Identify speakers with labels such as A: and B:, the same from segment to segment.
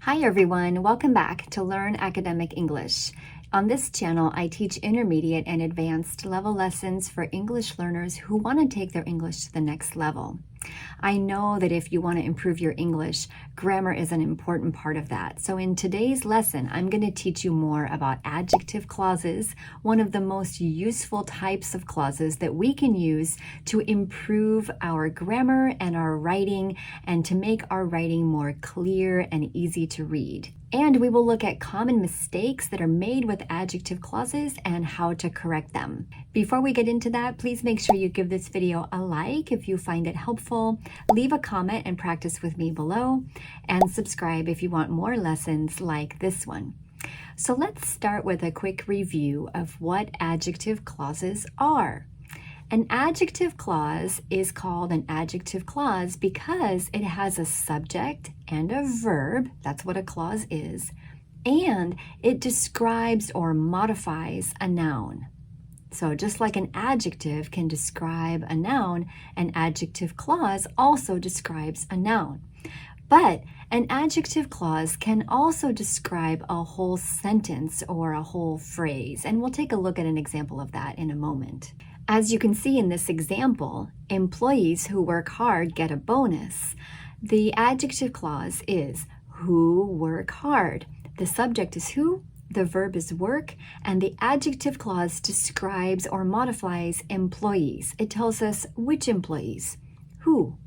A: Hi everyone, welcome back to Learn Academic English. On this channel, I teach intermediate and advanced level lessons for English learners who want to take their English to the next level. I know that if you want to improve your English, grammar is an important part of that. So in today's lesson, I'm going to teach you more about adjective clauses, one of the most useful types of clauses that we can use to improve our grammar and our writing and to make our writing more clear and easy to read. And we will look at common mistakes that are made with adjective clauses and how to correct them. Before we get into that, please make sure you give this video a like if you find it helpful, leave a comment and practice with me below, and subscribe if you want more lessons like this one. So let's start with a quick review of what adjective clauses are. An adjective clause is called an adjective clause because it has a subject and a verb, that's what a clause is, and it describes or modifies a noun. So just like an adjective can describe a noun, an adjective clause also describes a noun. But an adjective clause can also describe a whole sentence or a whole phrase, and we'll take a look at an example of that in a moment. As you can see in this example, employees who work hard get a bonus. The adjective clause is who work hard. The subject is who, the verb is work, and the adjective clause describes or modifies employees. It tells us which employees, who.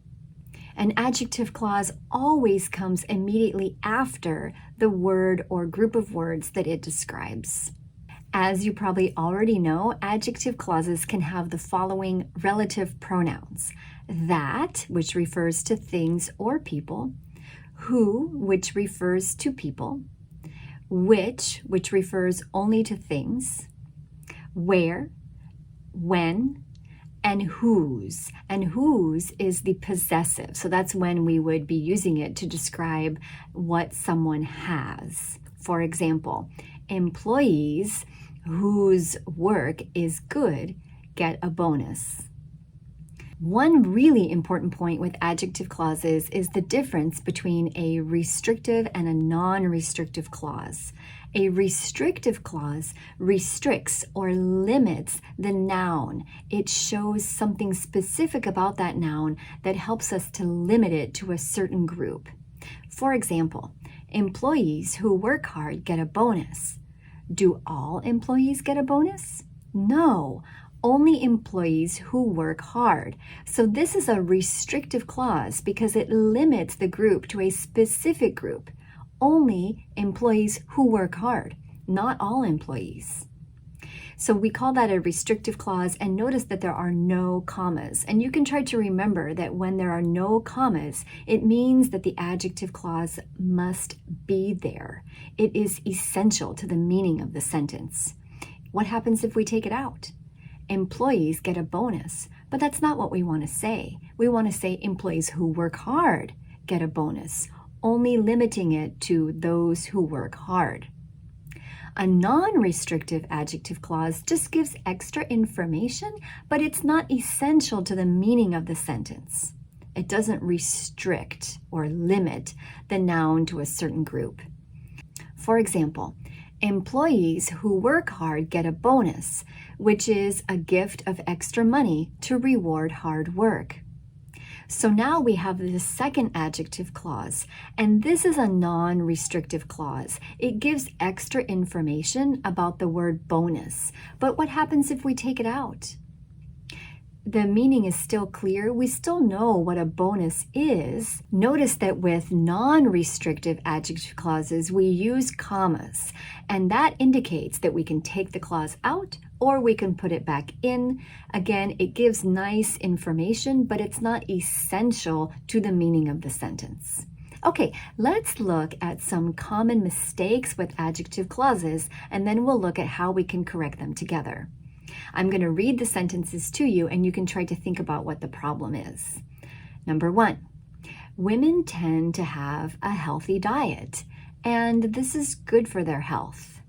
A: An adjective clause always comes immediately after the word or group of words that it describes. As you probably already know, adjective clauses can have the following relative pronouns. That, which refers to things or people. Who, which refers to people. Which refers only to things. Where, when, and whose. And whose is the possessive. So that's when we would be using it to describe what someone has. For example, employees whose work is good get a bonus. One really important point with adjective clauses is the difference between a restrictive and a non-restrictive clause. A restrictive clause restricts or limits the noun. It shows something specific about that noun that helps us to limit it to a certain group. For example, employees who work hard get a bonus. Do all employees get a bonus? No, only employees who work hard. So this is a restrictive clause because it limits the group to a specific group. Only employees who work hard, not all employees. So we call that a restrictive clause, and notice that there are no commas. And you can try to remember that when there are no commas, it means that the adjective clause must be there. It is essential to the meaning of the sentence. What happens if we take it out? Employees get a bonus, but that's not what we want to say. We want to say employees who work hard get a bonus, only limiting it to those who work hard. A non-restrictive adjective clause just gives extra information, but it's not essential to the meaning of the sentence. It doesn't restrict or limit the noun to a certain group. For example, employees who work hard get a bonus, which is a gift of extra money to reward hard work. So now we have the second adjective clause, and this is a non-restrictive clause. It gives extra information about the word bonus. But what happens if we take it out? The meaning is still clear. We still know what a bonus is. Notice that with non-restrictive adjective clauses, we use commas, and that indicates that we can take the clause out or we can put it back in. Again, it gives nice information, but it's not essential to the meaning of the sentence. Okay, let's look at some common mistakes with adjective clauses, and then we'll look at how we can correct them together. I'm going to read the sentences to you, and you can try to think about what the problem is. Number 1, women tend to have a healthy diet, and this is good for their health.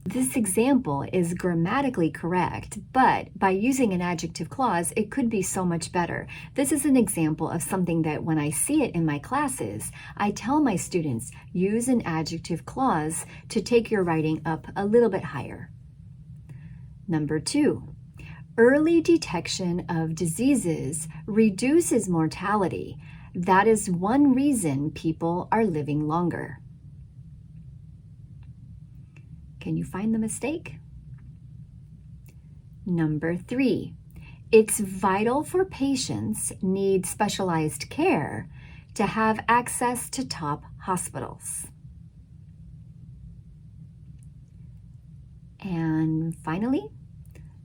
A: This example is grammatically correct, but by using an adjective clause, it could be so much better. This is an example of something that when I see it in my classes, I tell my students, use an adjective clause to take your writing up a little bit higher. Number 2, early detection of diseases reduces mortality. That is one reason people are living longer. Can you find the mistake? Number 3, it's vital for patients need specialized care to have access to top hospitals. And finally,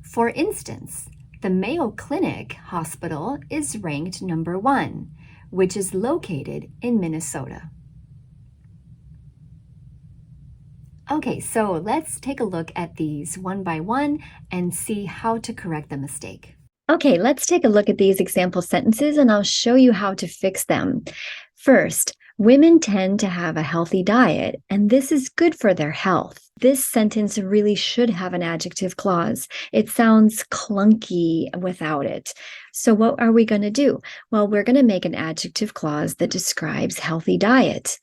A: for instance, the Mayo Clinic Hospital is ranked number 1, which is located in Minnesota. Okay, so let's take a look at these one by one and see how to correct the mistake. Okay, let's take a look at these example sentences and I'll show you how to fix them. First, women tend to have a healthy diet, and this is good for their health. This sentence really should have an adjective clause. It sounds clunky without it. So what are we going to do? Well, we're going to make an adjective clause that describes healthy diet.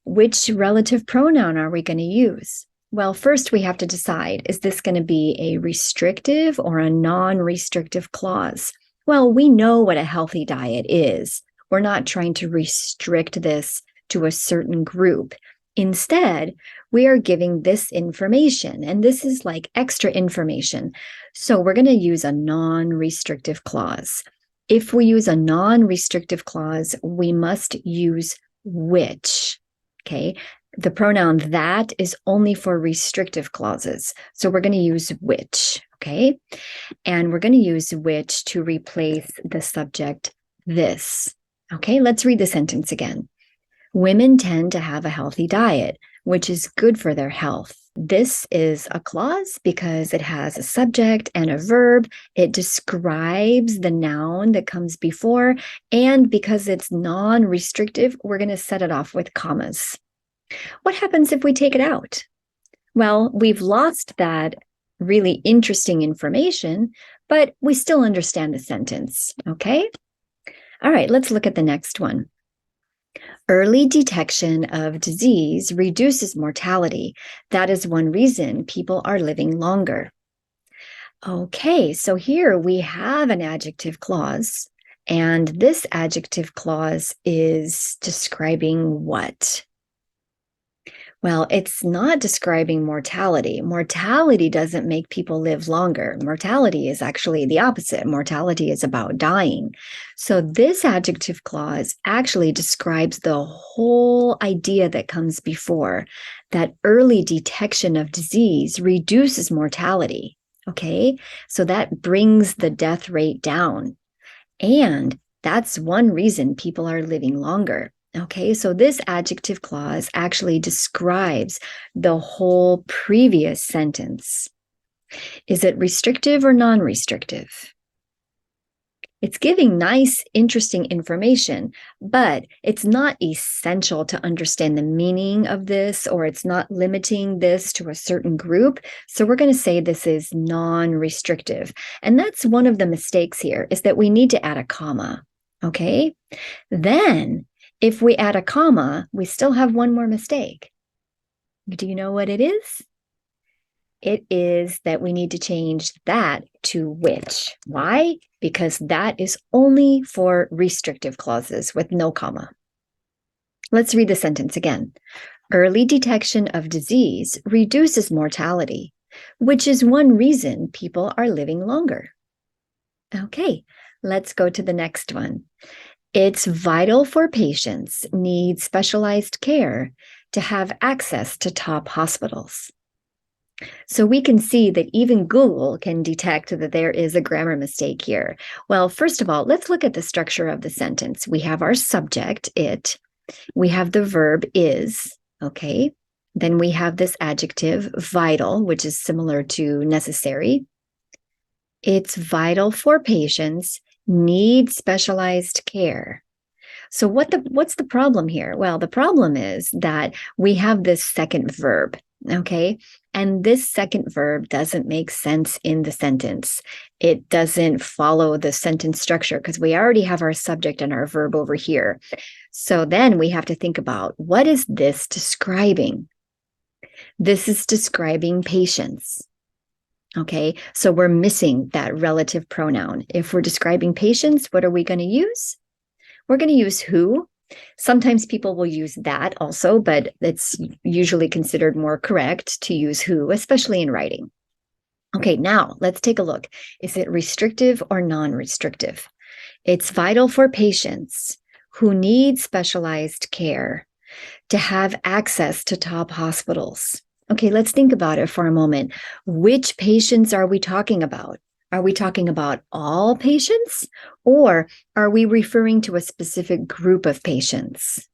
A: Which relative pronoun are we going to use? Well, first we have to decide, is this going to be a restrictive or a non-restrictive clause? Well, we know what a healthy diet is. We're not trying to restrict this to a certain group. Instead, we are giving this information, and this is like extra information. So we're going to use a non-restrictive clause. If we use a non-restrictive clause, we must use which. Okay, the pronoun that is only for restrictive clauses. So we're going to use which, okay? And we're going to use which to replace the subject this. Okay, let's read the sentence again. Women tend to have a healthy diet, which is good for their health. This is a clause because it has a subject and a verb. It describes the noun that comes before, and because it's non-restrictive, we're going to set it off with commas. What happens if we take it out? Well, we've lost that really interesting information, but we still understand the sentence, okay? All right, let's look at the next one. Early detection of disease reduces mortality. That is one reason people are living longer. Okay, so here we have an adjective clause, and this adjective clause is describing what? Well, it's not describing mortality. Mortality doesn't make people live longer. Mortality is actually the opposite. Mortality is about dying. So this adjective clause actually describes the whole idea that comes before, that early detection of disease reduces mortality. Okay, so that brings the death rate down. And that's one reason people are living longer. Okay, so this adjective clause actually describes the whole previous sentence. Is it restrictive or non-restrictive? It's giving nice, interesting information, but it's not essential to understand the meaning of this, or it's not limiting this to a certain group. So we're going to say this is non-restrictive. And that's one of the mistakes here, is that we need to add a comma. Okay, then if we add a comma, we still have one more mistake. Do you know what it is? It is that we need to change that to which. Why? Because that is only for restrictive clauses with no comma. Let's read the sentence again. Early detection of disease reduces mortality, which is one reason people are living longer. Okay, let's go to the next one. It's vital for patients need specialized care to have access to top hospitals. So we can see that even Google can detect that there is a grammar mistake here. Well, first of all, let's look at the structure of the sentence. We have our subject, it. We have the verb is, okay? Then we have this adjective, vital, which is similar to necessary. It's vital for patients need specialized care. So what's the problem here? Well, the problem is that we have this second verb. Okay. And this second verb doesn't make sense in the sentence. It doesn't follow the sentence structure because we already have our subject and our verb over here. So then we have to think about, what is this describing? This is describing patience. Okay. So we're missing that relative pronoun. If we're describing patience, what are we going to use? We're going to use who. Sometimes people will use that also, but it's usually considered more correct to use who, especially in writing. Okay, now let's take a look. Is it restrictive or non-restrictive? It's vital for patients who need specialized care to have access to top hospitals. Okay, let's think about it for a moment. Which patients are we talking about? Are we talking about all patients, or are we referring to a specific group of patients?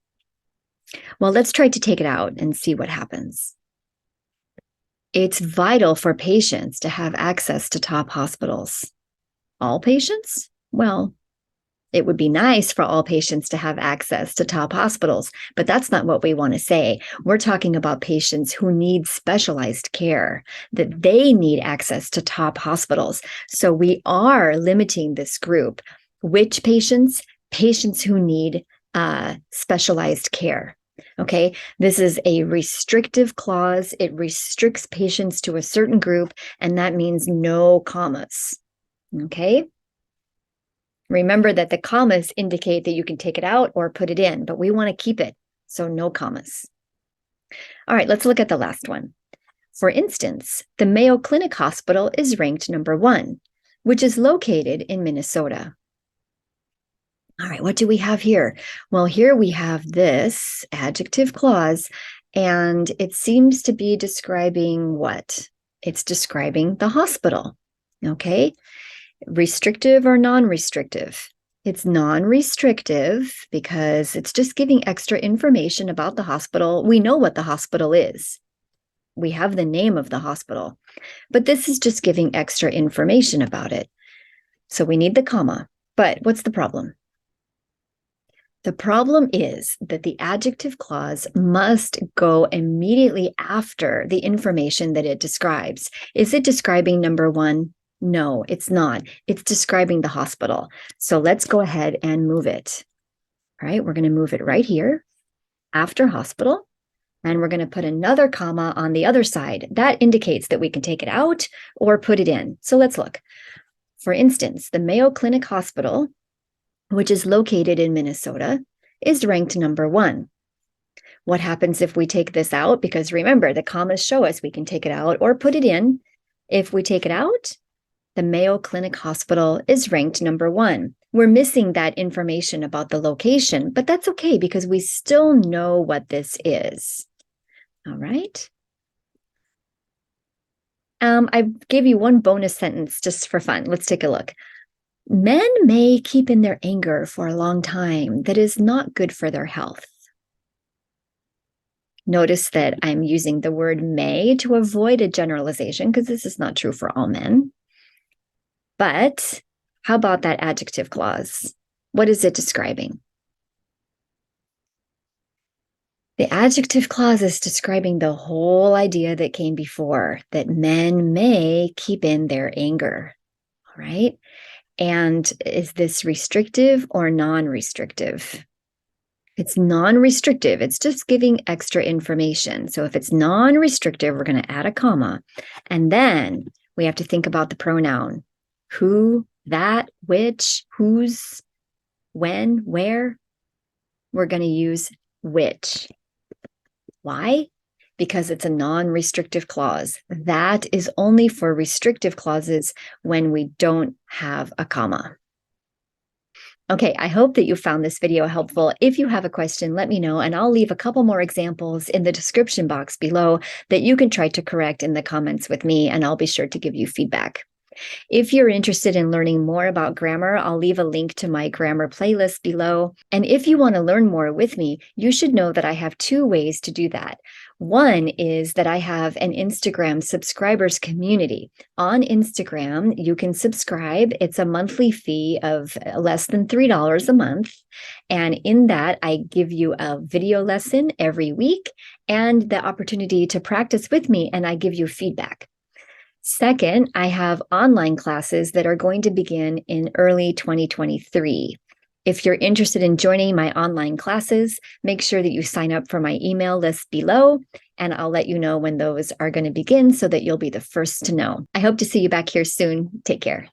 A: Well, let's try to take it out and see what happens. It's vital for patients to have access to top hospitals. All patients? Well, it would be nice for all patients to have access to top hospitals, but that's not what we want to say. We're talking about patients who need specialized care, that they need access to top hospitals. So we are limiting this group. Which patients? Patients who need specialized care. Okay, this is a restrictive clause. It restricts patients to a certain group, and that means no commas. Okay. Remember that the commas indicate that you can take it out or put it in, but we want to keep it, so no commas. All right, let's look at the last one. For instance, the Mayo Clinic Hospital is ranked number 1, which is located in Minnesota. All right, what do we have here? Well, here we have this adjective clause, and it seems to be describing what? It's describing the hospital, okay? Restrictive or non-restrictive? It's non-restrictive because it's just giving extra information about the hospital. We know what the hospital is. We have the name of the hospital, but this is just giving extra information about it. So we need the comma, but what's the problem? The problem is that the adjective clause must go immediately after the information that it describes. Is it describing number 1? No, it's not. It's describing the hospital. So let's go ahead and move it. All right, we're going to move it right here after hospital, and we're going to put another comma on the other side. That indicates that we can take it out or put it in. So let's look. For instance, the Mayo Clinic Hospital, which is located in Minnesota, is ranked number 1. What happens if we take this out? Because remember, the commas show us we can take it out or put it in. If we take it out, the Mayo Clinic Hospital is ranked number 1. We're missing that information about the location, but that's okay because we still know what this is. All right. I gave you one bonus sentence just for fun. Let's take a look. Men may keep in their anger for a long time. That is not good for their health. Notice that I'm using the word may to avoid a generalization because this is not true for all men. But how about that adjective clause? What is it describing? The adjective clause is describing the whole idea that came before, that men may keep in their anger. All right. And is this restrictive or non-restrictive? It's non-restrictive. It's just giving extra information. So if it's non-restrictive, we're going to add a comma. And then we have to think about the pronoun. Who, that, which, whose, when, where. We're going to use which. Why? Because it's a non-restrictive clause. That is only for restrictive clauses when we don't have a comma. Okay, I hope that you found this video helpful. If you have a question, let me know, and I'll leave a couple more examples in the description box below that you can try to correct in the comments with me, and I'll be sure to give you feedback. If you're interested in learning more about grammar, I'll leave a link to my grammar playlist below. And if you want to learn more with me, you should know that I have two ways to do that. One is that I have an Instagram subscribers community. On Instagram, you can subscribe. It's a monthly fee of less than $3 a month. And in that, I give you a video lesson every week and the opportunity to practice with me, and I give you feedback. Second, I have online classes that are going to begin in early 2023. If you're interested in joining my online classes, make sure that you sign up for my email list below, and I'll let you know when those are going to begin so that you'll be the first to know. I hope to see you back here soon. Take care.